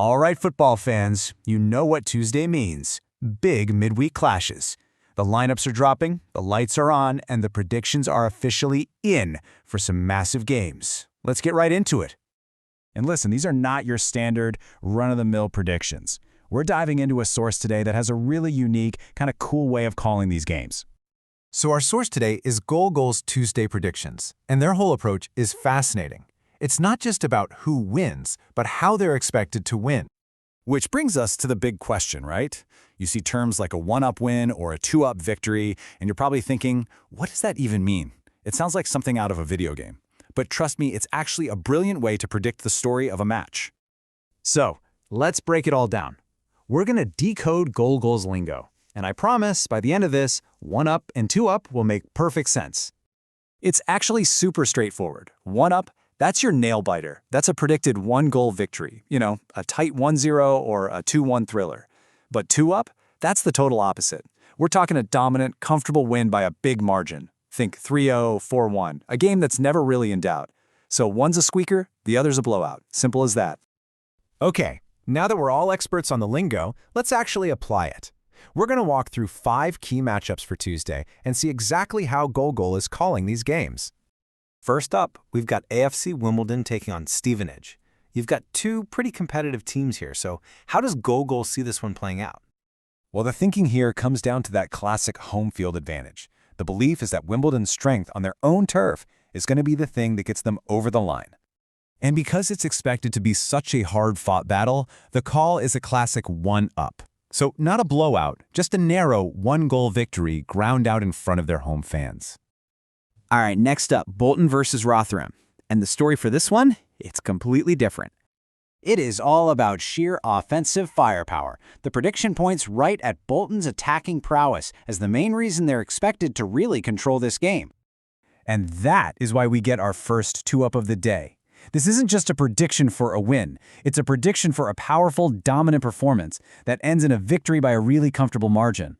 All right, football fans, you know what Tuesday means. Big midweek clashes. The lineups are dropping, the lights are on, and the predictions are officially in for some massive games. Let's get right into it. And listen, these are not your standard run-of-the-mill predictions. We're diving into a source today that has a really unique, kind of cool way of calling these games. So our source today is Goals Tuesday Predictions, and their whole approach is fascinating. It's not just about who wins, but how they're expected to win. Which brings us to the big question, right? You see terms like a one-up win or a two-up victory, and you're probably thinking, what does that even mean? It sounds like something out of a video game. But trust me, it's actually a brilliant way to predict the story of a match. So, let's break it all down. We're going to decode goals lingo. And I promise, by the end of this, one up and two up will make perfect sense. It's actually super straightforward. One up, that's your nail-biter. That's a predicted one-goal victory. You know, a tight 1-0 or a 2-1 thriller. But two up, that's the total opposite. We're talking a dominant, comfortable win by a big margin. Think 3-0, 4-1, a game that's never really in doubt. So one's a squeaker, the other's a blowout. Simple as that. Okay, now that we're all experts on the lingo, let's actually apply it. We're going to walk through 5 key matchups for Tuesday and see exactly how Goal is calling these games. First up, we've got AFC Wimbledon taking on Stevenage. You've got two pretty competitive teams here, so how does Goal see this one playing out? Well, the thinking here comes down to that classic home field advantage. The belief is that Wimbledon's strength on their own turf is going to be the thing that gets them over the line. And because it's expected to be such a hard-fought battle, the call is a classic one-up. So not a blowout, just a narrow one-goal victory ground out in front of their home fans. All right, next up, Bolton versus Rotherham. And the story for this one? It's completely different. It is all about sheer offensive firepower. The prediction points right at Bolton's attacking prowess as the main reason they're expected to really control this game. And that is why we get our first two-up of the day. This isn't just a prediction for a win. It's a prediction for a powerful, dominant performance that ends in a victory by a really comfortable margin.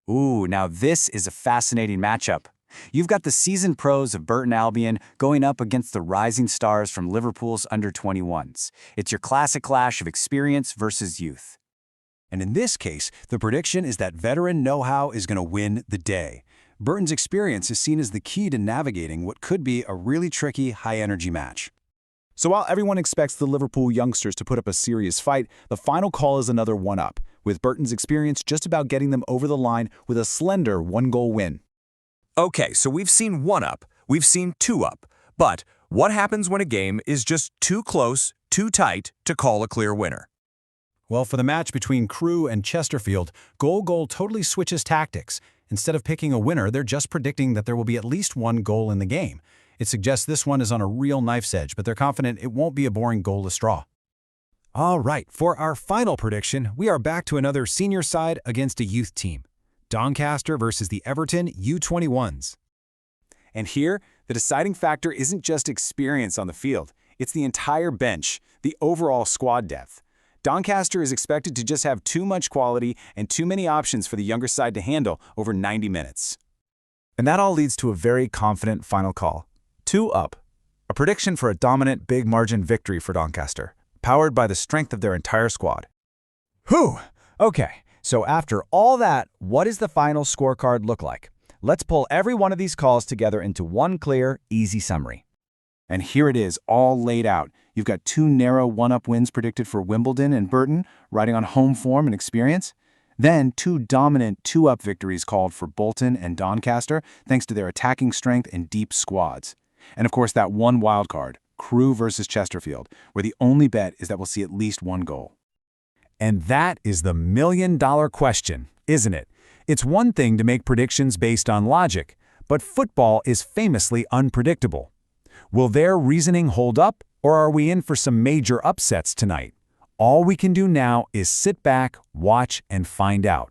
Ooh, now this is a fascinating matchup. You've got the seasoned pros of Burton Albion going up against the rising stars from Liverpool's U21s. It's your classic clash of experience versus youth. And in this case, the prediction is that veteran know-how is going to win the day. Burton's experience is seen as the key to navigating what could be a really tricky, high-energy match. So while everyone expects the Liverpool youngsters to put up a serious fight, the final call is another one-up, with Burton's experience just about getting them over the line with a slender one-goal win. Okay, so we've seen one up, we've seen two up, but what happens when a game is just too close, too tight to call a clear winner? Well, for the match between Crewe and Chesterfield, Goal totally switches tactics. Instead of picking a winner, they're just predicting that there will be at least one goal in the game. It suggests this one is on a real knife's edge, but they're confident it won't be a boring goalless draw. All right, for our final prediction, we are back to another senior side against a youth team. Doncaster versus the Everton U21s. And here, the deciding factor isn't just experience on the field. It's the entire bench, the overall squad depth. Doncaster is expected to just have too much quality and too many options for the younger side to handle over 90 minutes. And that all leads to a very confident final call. Two up. A prediction for a dominant big margin victory for Doncaster, powered by the strength of their entire squad. Whew! Okay. So after all that, what does the final scorecard look like? Let's pull every one of these calls together into one clear, easy summary. And here it is, all laid out. You've got two narrow one-up wins predicted for Wimbledon and Burton, riding on home form and experience. Then two dominant two-up victories called for Bolton and Doncaster, thanks to their attacking strength and deep squads. And of course that one wild card, Crewe versus Chesterfield, where the only bet is that we'll see at least one goal. And that is the million-dollar question, isn't it? It's one thing to make predictions based on logic, but football is famously unpredictable. Will their reasoning hold up, or are we in for some major upsets tonight? All we can do now is sit back, watch, and find out.